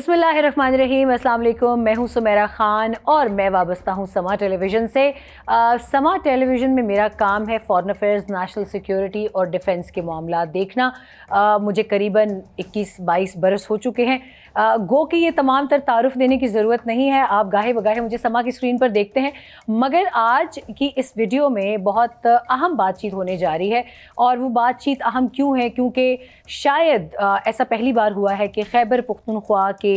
बिस्मिल्लाहिर्रहमानिर्रहीम, अस्सलाम वालेकुम। मैं हूं सुमेरा ख़ान और मैं वाबस्ता हूं समा टेलीविज़न से। समा टेलीविज़न में मेरा काम है फ़ॉरेन अफेयर्स, नेशनल सिक्योरिटी और डिफेंस के मामला देखना। मुझे करीबन 21-22 बरस हो चुके हैं। गो कि ये तमाम तर तारुफ देने की ज़रूरत नहीं है, आप गाहे बगाहे मुझे समा की स्क्रीन पर देखते हैं। मगर आज की इस वीडियो में बहुत अहम बातचीत होने जा रही है। और वो बातचीत अहम क्यों है? क्योंकि शायद ऐसा पहली बार हुआ है कि खैबर पख्तूनख्वा के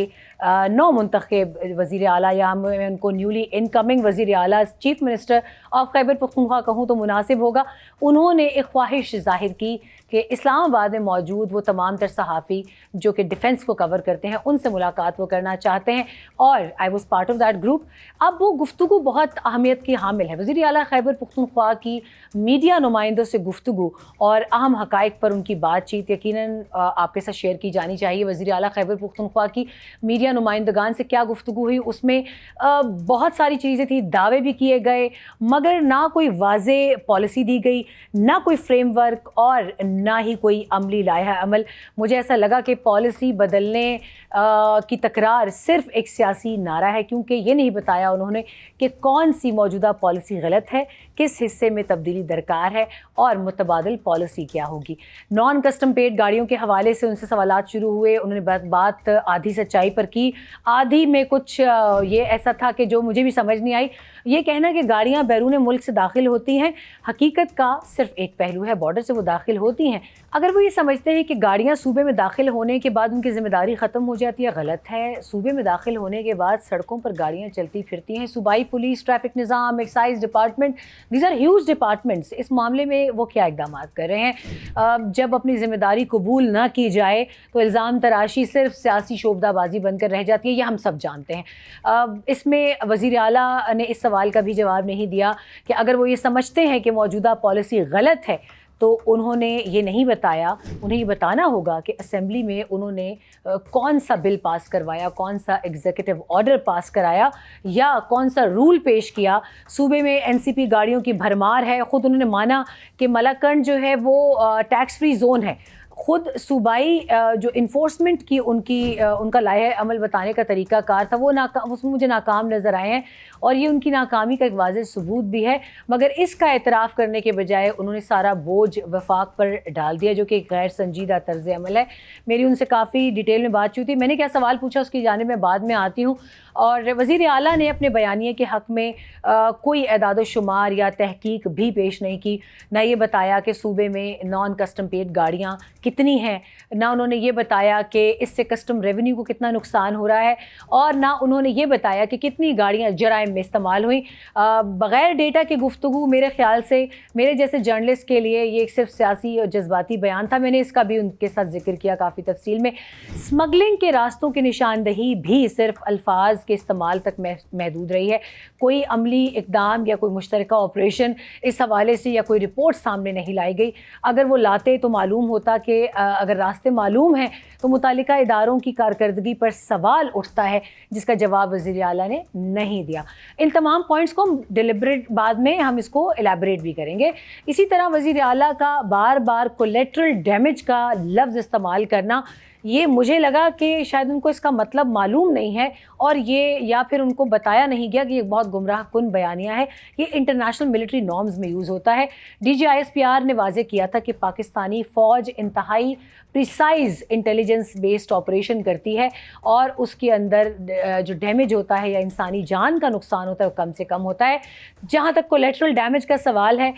नौ मुंतखब वज़ीर आला, या मैं उनको न्यूली इनकमिंग वज़ीर आला, chief minister of Khyber Pakhtunkhwa कहूँ तो मुनासिब होगा, उन्होंने एक ख्वाहिश ज़ाहिर की कि इस्लामाबाद में मौजूद वो तमाम तर सहाफ़ी जो कि डिफेंस को कवर करते हैं, उनसे मुलाकात वो करना चाहते हैं। और I was part of that group. अब वो गुफ्तगू बहुत अहमियत की हामिल है। वज़ीर आला खैबर पख्तूनख्वा की मीडिया नुमाइंदों से गुफ्तगू और अहम हक़ाइक़ पर उनकी बातचीत यकीनन आपके साथ शेयर की जानी चाहिए। वज़ीर आला खैबर पख्तूनख्वा की मीडिया नुमाइंदगान से क्या गुफ्तगू हुई, उसमें बहुत सारी चीज़ें थी, दावे भी किए गए, मगर ना कोई वाज़े पॉलिसी दी गई, ना कोई फ्रेमवर्क और ना ही कोई अमली लाया अमल। मुझे ऐसा लगा कि पॉलिसी बदलने की तकरार सिर्फ़ एक सियासी नारा है, क्योंकि ये नहीं बताया उन्होंने कि कौन सी मौजूदा पॉलिसी गलत है, किस हिस्से में तब्दीली दरकार है और मुतबादिल पॉलिसी क्या होगी। नॉन कस्टम पेड गाड़ियों के हवाले से उनसे सवालात शुरू हुए। उन्होंने बात आधी सच्चाई पर की, आधी में कुछ ये ऐसा था कि जो मुझे भी समझ नहीं आई। ये कहना कि गाड़ियाँ बैरून मुल्क से दाखिल होती हैं, हकीकत का सिर्फ एक पहलू है, बॉर्डर से वो दाखिल होती हैं। अगर वो ये समझते हैं कि गाड़ियाँ सूबे में दाखिल होने के बाद उनकी ज़िम्मेदारी ख़त्म हो जाती है, गलत है। सूबे में दाखिल होने के बाद सड़कों पर गाड़ियाँ चलती फिरती हैं। सूबाई पुलिस, ट्रैफिक निज़ाम, excise department, these are huge departments. इस मामले में वो क्या इक़दाम कर रहे हैं? जब अपनी ज़िम्मेदारी कबूल ना की जाए तो इल्ज़ाम तराशी सिर्फ सियासी शोबदाबाजी बनकर रह जाती है, ये हम सब जानते हैं। इसमें वज़ीर आला ने इस सवाल का भी जवाब नहीं दिया कि अगर वो ये समझते हैं कि मौजूदा पॉलिसी गलत है तो उन्होंने ये नहीं बताया। उन्हें ये बताना होगा कि असेंबली में उन्होंने कौन सा बिल पास करवाया, कौन सा एग्जीक्यूटिव ऑर्डर पास कराया, या कौन सा रूल पेश किया। सूबे में एनसीपी गाड़ियों की भरमार है। ख़ुद उन्होंने माना कि मलाकंड जो है वो टैक्स फ्री जोन है। ख़ुद सूबाई जो इन्फोर्समेंट की उनका लाहे अमल बताने का तरीका कार था, वो उसमें मुझे नाकाम नज़र आए हैं, और ये उनकी नाकामी का एक वाज़ेह सबूत भी है। मगर इसका एतराफ़ करने के बजाय उन्होंने सारा बोझ वफाक पर डाल दिया, जो कि एक गैर संजीदा तर्ज़ अमल है। मेरी उनसे काफ़ी डिटेल में बातचीत हुई। मैंने क्या सवाल पूछा उसकी जानिब में बाद में आती हूँ। और वज़ीर आला ने अपने बयानिए के हक़ में कोई एदाद शुमार या तहकीक भी पेश नहीं की। ना ये बताया कि सूबे में नॉन कस्टम पेड गाड़ियाँ कितनी हैं, ना उन्होंने ये बताया कि इससे कस्टम रेवेन्यू को कितना नुकसान हो रहा है, और ना उन्होंने ये बताया कि कितनी गाड़ियाँ जराइम में इस्तेमाल हुई। बग़ैर डेटा के गुफ्तगू मेरे ख़्याल से मेरे जैसे जर्नलिस्ट के लिए ये एक सिर्फ सियासी और जज्बाती बयान था। मैंने इसका भी उनके साथ जिक्र किया काफ़ी तफसील में। स्मगलिंग के रास्तों की निशानदही भी सिर्फ अल्फाज के इस्तेमाल तक महदूद रही है। कोई अमली इक़दाम या कोई मुश्तरका ऑपरेशन इस हवाले से या कोई रिपोर्ट सामने नहीं लाई गई। अगर वो लाते तो मालूम होता कि अगर रास्ते मालूम हैं तो मुतालिका इदारों की कारकर्दगी पर सवाल उठता है, जिसका जवाब वज़ीर आला ने नहीं दिया। इन तमाम पॉइंट्स को हम डिलिबरेट बाद में हम इसको एलैबोरेट भी करेंगे। इसी तरह वज़ीर आला का बार बार कोलेटरल डैमेज का लफ्ज़ इस्तेमाल करना, ये मुझे लगा कि शायद उनको इसका मतलब मालूम नहीं है, और ये या फिर उनको बताया नहीं गया कि ये बहुत गुमराह कुन बयानिया है। ये इंटरनेशनल मिलिट्री नॉर्म्स में यूज़ होता है। DGISPR ने वाज़े किया था कि पाकिस्तानी फ़ौज इंतहाई प्रिसाइज इंटेलिजेंस बेस्ड ऑपरेशन करती है, और उसके अंदर जो डैमेज होता है या इंसानी जान का नुकसान होता है वो कम से कम होता है। जहाँ तक कोलेटरल डैमेज का सवाल है,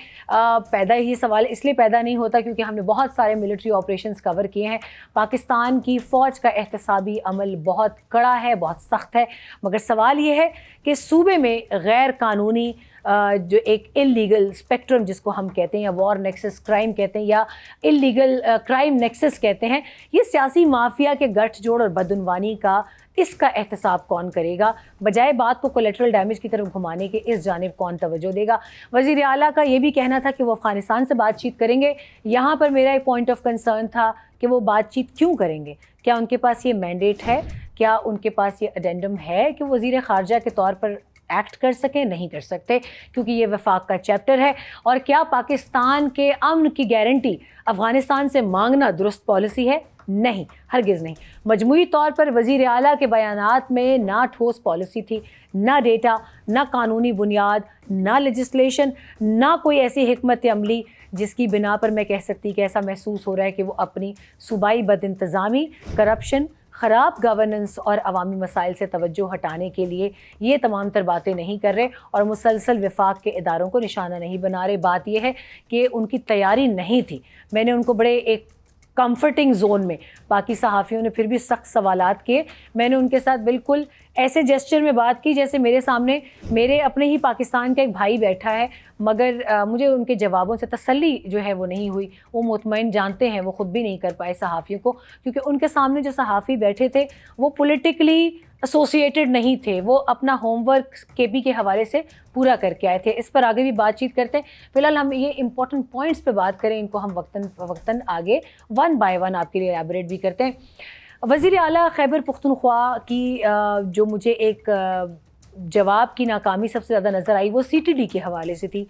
ये सवाल इसलिए पैदा नहीं होता क्योंकि हमने बहुत सारे मिलिट्री ऑपरेशंस कवर किए हैं। पाकिस्तान की फ़ौज का एहतसाबी अमल बहुत कड़ा है, बहुत सख्त है। मगर सवाल ये है कि सूबे में गैर कानूनी जो एक इल्लीगल स्पेक्ट्रम जिसको हम कहते हैं, या वॉर नेक्सस क्राइम कहते हैं, या इल्लीगल क्राइम नेक्सस कहते हैं, ये सियासी माफिया के गठजोड़ और बदउनवानी का, इसका एहतसाब कौन करेगा? बजाय बात को कोलेटरल डैमेज की तरफ घुमाने के इस जानिब कौन तवज्जो देगा? वज़ीर आला का ये भी कहना था कि वो अफ़गानिस्तान से बातचीत करेंगे। यहाँ पर मेरा एक पॉइंट ऑफ कंसर्न था कि वो बातचीत क्यों करेंगे? क्या उनके पास ये मैंडेट है? क्या उनके पास ये एडेंडम है कि वज़ीर ख़ारजा के तौर पर एक्ट कर सकें? नहीं कर सकते, क्योंकि ये वफाक का चैप्टर है। और क्या पाकिस्तान के अमन की गारंटी अफ़गानिस्तान से मांगना दुरुस्त पॉलिसी है? نہیں، ہرگز نہیں۔ مجموعی طور پر وزیر اعلیٰ کے بیانات میں نہ ٹھوس پالیسی تھی، نہ ڈیٹا، نہ قانونی بنیاد، نہ لیجسلیشن، نہ کوئی ایسی حکمت عملی جس کی بنا پر میں کہہ سکتی کہ ایسا محسوس ہو رہا ہے کہ وہ اپنی صوبائی بد انتظامی، کرپشن، خراب گورننس اور عوامی مسائل سے توجہ ہٹانے کے لیے یہ تمام تر باتیں نہیں کر رہے اور مسلسل وفاق کے اداروں کو نشانہ نہیں بنا رہے۔ بات یہ ہے کہ ان کی تیاری نہیں تھی۔ میں نے ان کو بڑے ایک کمفرٹنگ زون میں، باقی صحافیوں نے پھر بھی سخت سوالات کیے، میں نے ان کے ساتھ بالکل ایسے جیسچر میں بات کی جیسے میرے سامنے میرے اپنے ہی پاکستان کا ایک بھائی بیٹھا ہے، مگر مجھے ان کے جوابوں سے تسلی جو ہے وہ نہیں ہوئی۔ وہ مطمئن جانتے ہیں، وہ خود بھی نہیں کر پائے صحافیوں کو، کیونکہ ان کے سامنے جو صحافی بیٹھے تھے وہ پولیٹیکلی ایسوسیٹڈ نہیں تھے، وہ اپنا ہوم ورک کے پی کے حوالے سے پورا کر کے آئے تھے۔ اس پر آگے بھی بات چیت کرتے ہیں، فی الحال ہم یہ امپورٹنٹ پوائنٹس پہ بات کریں، ان کو ہم وقتاً آگے ون بائی ون آپ کے لیے ایلیبریٹ بھی کرتے ہیں۔ وزیر اعلیٰ خیبر پختونخوا کی جو مجھے ایک جواب کی ناکامی سب سے زیادہ نظر آئی وہ سی ٹی ڈی کے حوالے سے تھی۔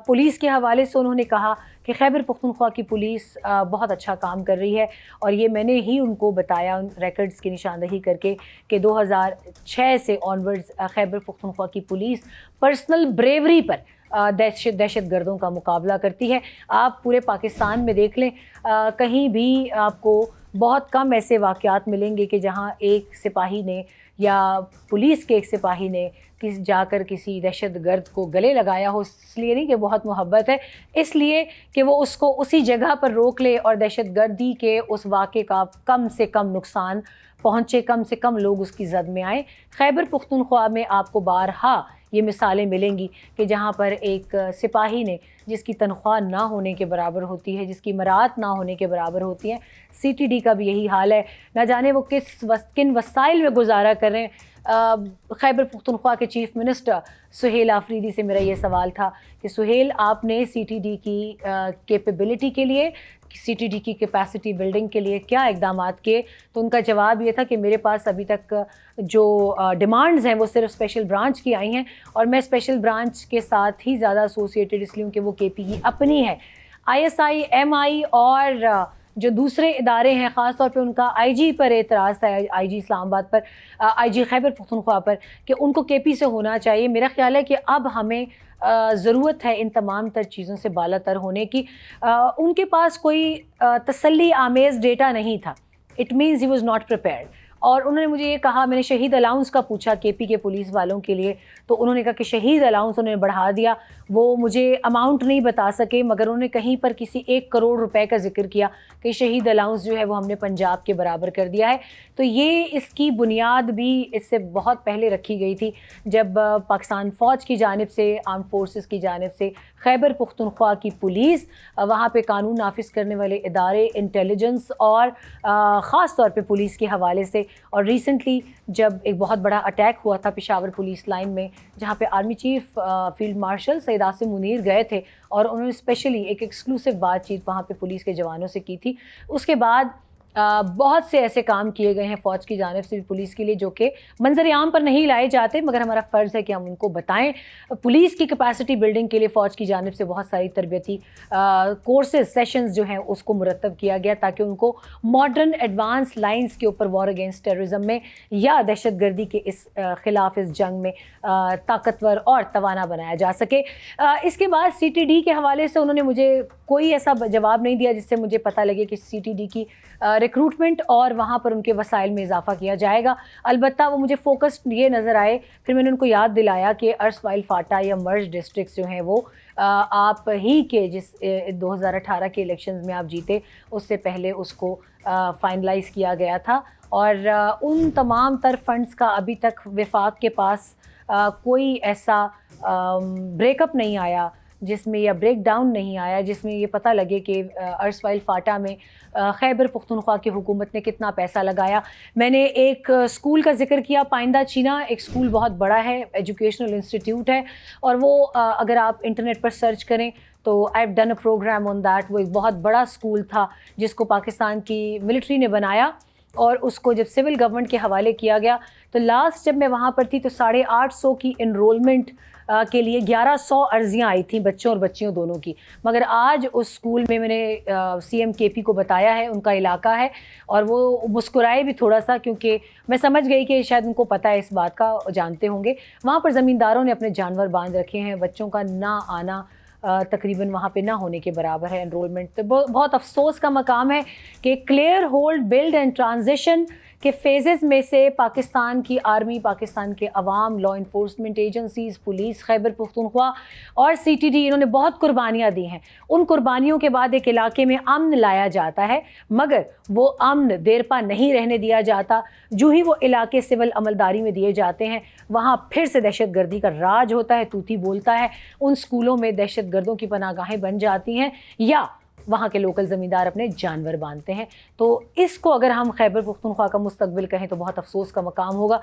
پولیس کے حوالے سے انہوں نے کہا کہ خیبر پختونخوا کی پولیس بہت اچھا کام کر رہی ہے، اور یہ میں نے ہی ان کو بتایا ان ریکارڈز کی نشاندہی کر کے کہ 2006 سے آنورڈز خیبر پختونخوا کی پولیس پرسنل بریوری پر دہشت گردوں کا مقابلہ کرتی ہے۔ آپ پورے پاکستان میں دیکھ لیں، کہیں بھی آپ کو بہت کم ایسے واقعات ملیں گے کہ جہاں ایک سپاہی نے یا پولیس کے ایک سپاہی نے جا کر کسی دہشت گرد کو گلے لگایا ہو، اس لیے نہیں کہ بہت محبت ہے، اس لیے کہ وہ اس کو اسی جگہ پر روک لے اور دہشت گردی کے اس واقعے کا کم سے کم نقصان پہنچے، کم سے کم لوگ اس کی زد میں آئیں۔ خیبر پختونخوا میں آپ کو بارہا یہ مثالیں ملیں گی کہ جہاں پر ایک سپاہی نے، جس کی تنخواہ نہ ہونے کے برابر ہوتی ہے، جس کی مراعات نہ ہونے کے برابر ہوتی ہیں، سی ٹی ڈی کا بھی یہی حال ہے، نہ جانے وہ کن وسائل میں گزارا کر رہے ہیں۔ خیبر پختونخوا کے چیف منسٹر سہیل آفریدی سے میرا یہ سوال تھا کہ سہیل، آپ نے سی ٹی ڈی کی کیپیبلٹی کے لیے، سی ٹی ڈی کی کیپیسٹی بلڈنگ کے لیے کیا اقدامات کیے؟ تو ان کا جواب یہ تھا کہ میرے پاس ابھی تک جو ڈیمانڈز ہیں وہ صرف اسپیشل برانچ کی آئی ہیں، اور میں اسپیشل برانچ کے ساتھ ہی زیادہ ایسوسیٹڈ اس لیے کہ وہ کے پی کی اپنی ہے۔ آئی ایس آئی، ایم آئی اور جو دوسرے ادارے ہیں، خاص طور پہ ان کا آئی جی پر اعتراض تھا، آئی جی اسلام آباد پر، آئی جی خیبر پختونخوا پر، کہ ان کو کے پی سے ہونا چاہیے۔ میرا خیال ہے کہ اب ہمیں ضرورت ہے ان تمام تر چیزوں سے بالا تر ہونے کی۔ ان کے پاس کوئی تسلی آمیز ڈیٹا نہیں تھا، it means he was not prepared, اور انہوں نے مجھے یہ کہا، میں نے شہید الاؤنس کا پوچھا کے پی کے پولیس والوں کے لیے، تو انہوں نے کہا کہ شہید الاؤنس انہوں نے بڑھا دیا، وہ مجھے اماؤنٹ نہیں بتا سکے، مگر انہوں نے کہیں پر کسی 1 کروڑ روپے کا ذکر کیا کہ شہید الاؤنس جو ہے وہ ہم نے پنجاب کے برابر کر دیا ہے۔ تو یہ اس کی بنیاد بھی اس سے بہت پہلے رکھی گئی تھی، جب پاکستان فوج کی جانب سے، آرم فورسز کی جانب سے خیبر پختونخوا کی پولیس، وہاں پہ قانون نافذ کرنے والے ادارے، انٹیلیجنس اور خاص طور پہ پولیس کے حوالے سے، اور ریسنٹلی جب ایک بہت بڑا اٹیک ہوا تھا پشاور پولیس لائن میں، جہاں پہ army chief field marshal Syed Asim Munir گئے تھے، اور انہوں نے اسپیشلی ایک ایکسکلوسیو بات چیت وہاں پہ پولیس کے جوانوں سے کی تھی۔ اس کے بعد بہت سے ایسے کام کیے گئے ہیں فوج کی جانب سے پولیس کے لیے جو کہ منظر عام پر نہیں لائے جاتے، مگر ہمارا فرض ہے کہ ہم ان کو بتائیں۔ پولیس کی کیپیسٹی بلڈنگ کے لیے فوج کی جانب سے بہت ساری تربیتی کورسز، سیشنز جو ہیں اس کو مرتب کیا گیا تاکہ ان کو ماڈرن ایڈوانس لائنز کے اوپر وار اگینسٹ ٹیررزم میں یا دہشت گردی کے اس خلاف اس جنگ میں طاقتور اور توانا بنایا جا سکے۔ اس کے بعد سی ٹی ڈی کے حوالے سے انہوں نے مجھے کوئی ایسا جواب نہیں دیا جس سے مجھے پتہ لگے کہ سی ٹی ڈی کی ریکروٹمنٹ اور وہاں پر ان کے وسائل میں اضافہ کیا جائے گا۔ البتہ وہ مجھے فوکسڈ یہ نظر آئے، پھر میں نے ان کو یاد دلایا کہ ارسوائل فاٹا یا مرج ڈسٹرکٹس جو ہیں وہ آپ ہی کے جس 2018 کے الیکشنز میں آپ جیتے، اس سے پہلے اس کو فائنلائز کیا گیا تھا، اور ان تمام تر فنڈز کا ابھی تک وفاق کے پاس کوئی ایسا بریک اپ نہیں آیا جس میں، یا بریک ڈاؤن نہیں آیا جس میں یہ پتہ لگے کہ ارسوائل فاٹا میں خیبر پختونخوا کی حکومت نے کتنا پیسہ لگایا۔ میں نے ایک اسکول کا ذکر کیا، پائندہ چینا، ایک اسکول بہت بڑا ہے، ایجوکیشنل انسٹیٹیوٹ ہے، اور وہ اگر آپ انٹرنیٹ پر سرچ کریں تو I have done a programme on that, وہ ایک بہت بڑا اسکول تھا جس کو پاکستان کی ملٹری نے بنایا، اور اس کو جب سول گورنمنٹ کے حوالے کیا گیا تو لاسٹ جب میں وہاں پر تھی تو 850 کی انرولمنٹ کے لیے 1100 अर्जियाँ आई थी बच्चों और बच्चियों दोनों की, मगर आज उस स्कूल में मैंने CM KP को बताया है, उनका इलाका है, और वो मुस्कुराए भी थोड़ा सा, क्योंकि मैं समझ गई कि शायद उनको पता है इस बात का, जानते होंगे। वहाँ पर ज़मींदारों ने अपने जानवर बांध रखे हैं, बच्चों का ना आना तकरीबन वहाँ पे ना होने के बराबर है एनरोलमेंट। तो बहुत अफसोस का मकाम है कि clear hold build and transition के फेजेस में से पाकिस्तान की आर्मी, पाकिस्तान के अवाम, law enforcement agencies, police, Khyber Pakhtunkhwa और CTD, इन्होंने बहुत कुर्बानियाँ दी हैं। उन कुर्बानियों के बाद एक इलाके में अमन लाया जाता है, मगर वो अमन देर पा नहीं रहने दिया जाता। जो ही वो इलाके सिविल अमलदारी में दिए जाते हैं, वहाँ फिर से दहशत गर्दी का राज होता है, तूती बोलता है। उन स्कूलों में दहशत गर्दों की पनाहगाहें बन जाती हैं, या वहाँ के लोकल ज़मींदार अपने जानवर बांधते हैं। तो इसको अगर हम खैबर पख्तूनख्वा का मुस्तकबिल कहें तो बहुत अफसोस का मकाम होगा।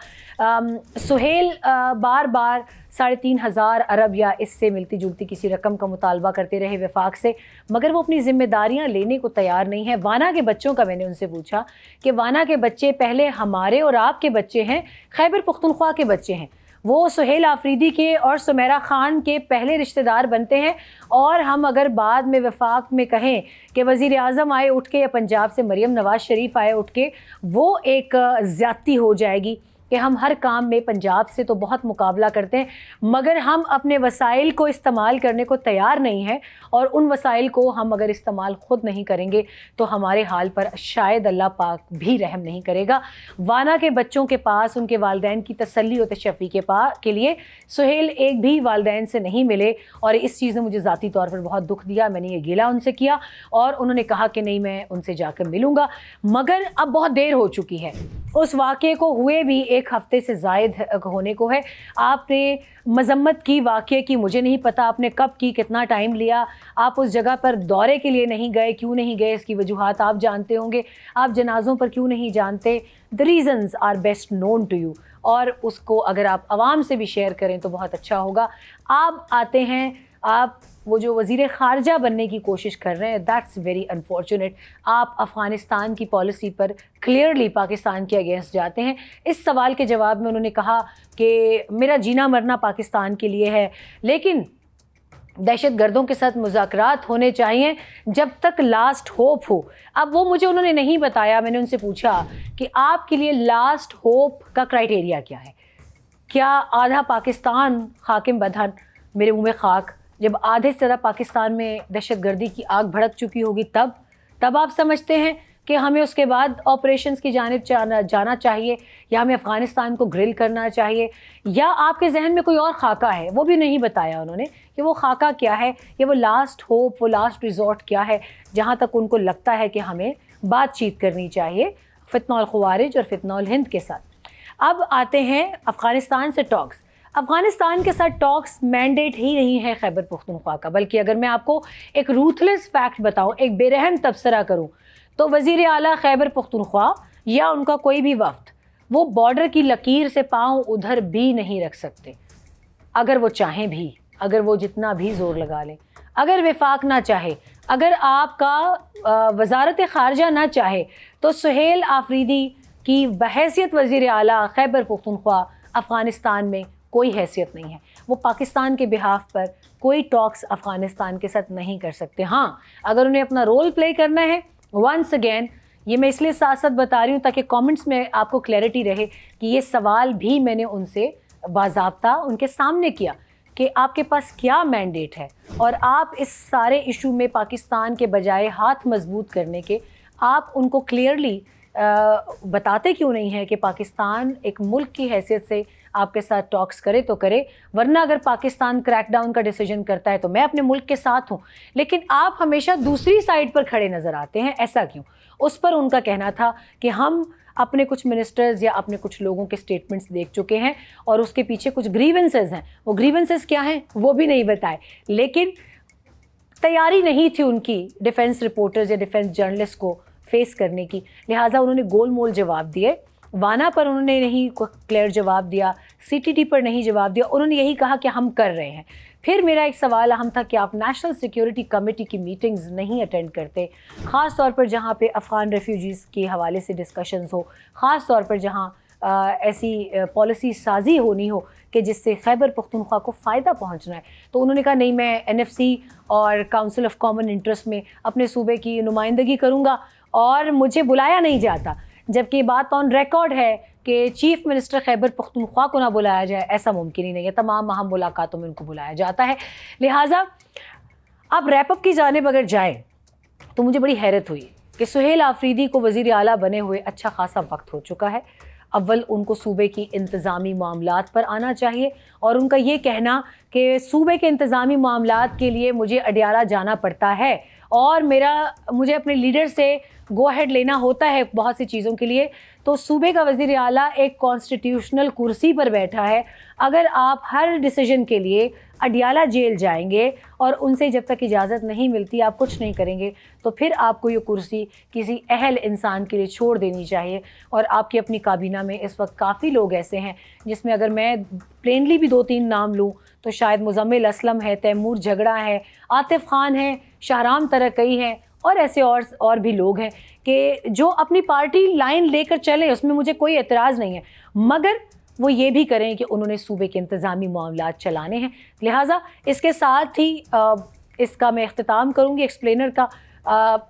सुहेल बार बार 3,500 अरब या इससे मिलती जुलती किसी रकम का मुतालबा करते रहे वफाक से, मगर वो अपनी ज़िम्मेदारियाँ लेने को तैयार नहीं है। वाना के बच्चों का मैंने उनसे पूछा कि वाना के बच्चे पहले हमारे और आपके बच्चे हैं, खैबर पख्तूनख्वा के बच्चे हैं। वो सुहेल आफरीदी के और सुमेरा ख़ान के पहले रिश्तेदार बनते हैं, और हम अगर बाद में वफाक में कहें कि वज़ीर आज़म आए उठ के या पंजाब से मरियम नवाज़ शरीफ आए उठ के, वो एक ज़्यादती हो जाएगी कि हम हर काम में पंजाब से तो बहुत मुकाबला करते हैं, मगर हम अपने वसाइल को इस्तेमाल करने को तैयार नहीं हैं, और उन वसाइल को हम अगर इस्तेमाल ख़ुद नहीं करेंगे तो हमारे हाल पर शायद अल्लाह पाक भी रहम नहीं करेगा। वाना के बच्चों के पास उनके वालिदैन की तसल्ली और तशफ़ी के लिए सुहेल एक भी वालिदैन से नहीं मिले, और इस चीज़ ने मुझे ज़ाती तौर पर बहुत दुख दिया। मैंने ये गिला उनसे किया, और उन्होंने कहा कि नहीं, मैं उनसे जाकर मिलूँगा, मगर अब बहुत देर हो चुकी है। उस वाक़े को हुए भी 1 हफ़्ते से ज़ायद होने को है। आपने मज़म्मत की वाक़े की, मुझे नहीं पता आपने कब की, कितना टाइम लिया, आप उस जगह पर दौरे के लिए नहीं गए, क्यों नहीं गए, इसकी वजूहात आप जानते होंगे। आप जनाज़ों पर क्यों नहीं जानते, the reasons are best known to you, और उसको अगर आप आवाम से भी शेयर करें तो बहुत अच्छा होगा। आप आते हैं, आप वो जो वज़ीर ख़ारजा बनने की कोशिश कर रहे हैं, दैट्स वेरी अनफॉर्चुनेट। आप अफ़गानिस्तान की पॉलिसी पर क्लियरली पाकिस्तान के अगेंस्ट जाते हैं। इस सवाल के जवाब में उन्होंने कहा कि मेरा जीना मरना पाकिस्तान के लिए है, लेकिन दहशत गर्दों के साथ मुज़ाकरात होने चाहिए जब तक लास्ट होप हो। अब वो मुझे उन्होंने नहीं बताया। मैंने उनसे पूछा कि आपके लिए लास्ट होप का क्राइटेरिया क्या है? क्या आधा पाकिस्तान हाकिम बदहन, मेरे मुँह में खाक, जब आधे से ज़्यादा पाकिस्तान में दहशत गर्दी की आग भड़क चुकी होगी तब आप समझते हैं कि हमें उसके बाद ऑपरेशंस की जानिब जाना चाहिए, या हमें अफ़गानिस्तान को ग्रिल करना चाहिए, या आपके जहन में कोई और खाका है? वो भी नहीं बताया उन्होंने कि वो खाका क्या है, या वो लास्ट होप, वो लास्ट रिजॉर्ट क्या है, जहाँ तक उनको लगता है कि हमें बातचीत करनी चाहिए फितनौल ख़वारिज और फितनौल हिंद के साथ। अब आते हैं अफ़गानिस्तान से टॉक्स। अफ़गानिस्तान के साथ टॉक्स मैंडेट ही नहीं है खैबर पख्तूनख्वा का, बल्कि अगर मैं आपको एक रूथलेस फैक्ट बताऊं, एक बेरहम तबसरा करूं, तो वज़ीर आला खैबर पख्तूनख्वा या उनका कोई भी वफ्द वो बॉर्डर की लकीर से पाँव उधर भी नहीं रख सकते, अगर वो चाहें भी, अगर वो जितना भी ज़ोर लगा लें, अगर वफाक ना चाहे, अगर आपका वज़ारत ख़ारजा ना चाहे, तो सुहेल आफरीदी की बहैसियत वज़ीर आला खैबर पख्तूनख्वा अफ़गानिस्तान में कोई हैसियत नहीं है। वो पाकिस्तान के बिहाफ पर कोई टॉक्स अफ़गानिस्तान के साथ नहीं कर सकते। हाँ, अगर उन्हें अपना रोल प्ले करना है, वंस अगेन ये मैं इसलिए साथ साथ बता रही हूँ ताकि कमेंट्स में आपको क्लैरिटी रहे कि ये सवाल भी मैंने उनसे बाज़ाब्ता उनके सामने किया कि आपके पास क्या मैंडेट है, और आप इस सारे इशू में पाकिस्तान के बजाय हाथ मजबूत करने के आप उनको क्लियरली बताते क्यों नहीं है कि पाकिस्तान एक मुल्क की हैसियत से आपके साथ टॉक्स करे तो करे, वरना अगर पाकिस्तान क्रैकडाउन का डिसीजन करता है तो मैं अपने मुल्क के साथ हूँ, लेकिन आप हमेशा दूसरी साइड पर खड़े नज़र आते हैं, ऐसा क्यों? उस पर उनका कहना था कि हम अपने कुछ मिनिस्टर्स या अपने कुछ लोगों के स्टेटमेंट्स देख चुके हैं और उसके पीछे कुछ ग्रीवेंसेस हैं। वो ग्रीवेंसेस क्या हैं वो भी नहीं बताए, लेकिन तैयारी नहीं थी उनकी डिफेंस रिपोर्टर्स या डिफेंस जर्नलिस्ट को फेस करने की, लिहाजा उन्होंने गोल मोल जवाब दिए। वाना पर उन्होंने नहीं क्लियर जवाब दिया, CTD पर नहीं जवाब दिया, उन्होंने यही कहा कि हम कर रहे हैं। फिर मेरा एक सवाल अहम था कि आप नेशनल सिक्योरिटी कमेटी की मीटिंग्स नहीं अटेंड करते, ख़ास तौर पर जहाँ पे अफ़गान रेफ्यूजीज़ के हवाले से डिस्कशंस हो, ख़ास तौर पर जहाँ ऐसी पॉलिसी साजी होनी हो کہ جس سے خیبر پختونخوا کو فائدہ پہنچنا ہے. تو انہوں نے کہا نہیں میں NFC اور کاؤنسل آف کامن انٹرسٹ میں اپنے صوبے کی نمائندگی کروں گا اور مجھے بلایا نہیں جاتا, جبکہ یہ بات آن ریکارڈ ہے کہ چیف منسٹر خیبر پختونخوا کو نہ بلایا جائے, ایسا ممکن ہی نہیں ہے. تمام اہم ملاقاتوں میں ان کو بلایا جاتا ہے. لہٰذا اب ریپ اپ کی جانب اگر جائیں تو مجھے بڑی حیرت ہوئی کہ سہیل آفریدی کو وزیر اعلیٰ بنے ہوئے اچھا خاصا وقت ہو چکا ہے. اول ان کو صوبے کی انتظامی معاملات پر آنا چاہیے, اور ان کا یہ کہنا کہ صوبے کے انتظامی معاملات کے لیے مجھے اڈیالہ جانا پڑتا ہے اور مجھے اپنے لیڈر سے گو ہیڈ لینا ہوتا ہے بہت سی چیزوں کے لیے, تو صوبے کا وزیر اعلیٰ ایک کانسٹیٹیوشنل کرسی پر بیٹھا ہے. اگر آپ ہر ڈیسیجن کے لیے اڈیالہ جیل جائیں گے اور ان سے جب تک اجازت نہیں ملتی آپ کچھ نہیں کریں گے, تو پھر آپ کو یہ کرسی کسی اہل انسان کے لیے چھوڑ دینی چاہیے. اور آپ کی اپنی کابینہ میں اس وقت کافی لوگ ایسے ہیں جس میں اگر میں پلینلی بھی 2-3 نام لوں تو شاید مزمل اسلم ہے, تیمور جھگڑا ہے, عاطف خان ہے, شاہرام ترکئی ہیں, اور ایسے اور بھی لوگ ہیں کہ جو اپنی پارٹی لائن لے کر چلیں, اس میں مجھے کوئی اعتراض نہیں ہے, مگر وہ یہ بھی کریں کہ انہوں نے صوبے کے انتظامی معاملات چلانے ہیں. لہٰذا اس کے ساتھ ہی اس کا میں اختتام کروں گی ایکسپلینر کا.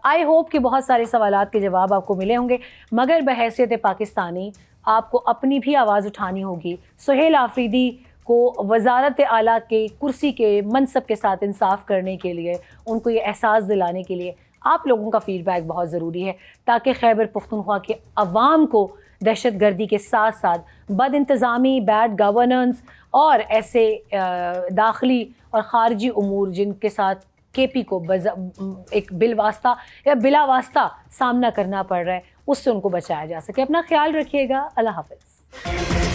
آئی ہوپ کہ بہت سارے سوالات کے جواب آپ کو ملے ہوں گے, مگر بحیثیت پاکستانی آپ کو اپنی بھی آواز اٹھانی ہوگی. سہیل آفریدی کو وزارت اعلیٰ کے کرسی کے منصب کے ساتھ انصاف کرنے کے لیے, ان کو یہ احساس دلانے کے لیے آپ لوگوں کا فیڈ بیک بہت ضروری ہے, تاکہ خیبر پختونخوا کے عوام کو دہشت گردی کے ساتھ ساتھ بد انتظامی, بیڈ گورننس اور ایسے داخلی اور خارجی امور جن کے ساتھ KP کو ایک بالواسطہ یا بلا واسطہ سامنا کرنا پڑ رہا ہے, اس سے ان کو بچایا جا سکے. اپنا خیال رکھیے گا. اللہ حافظ.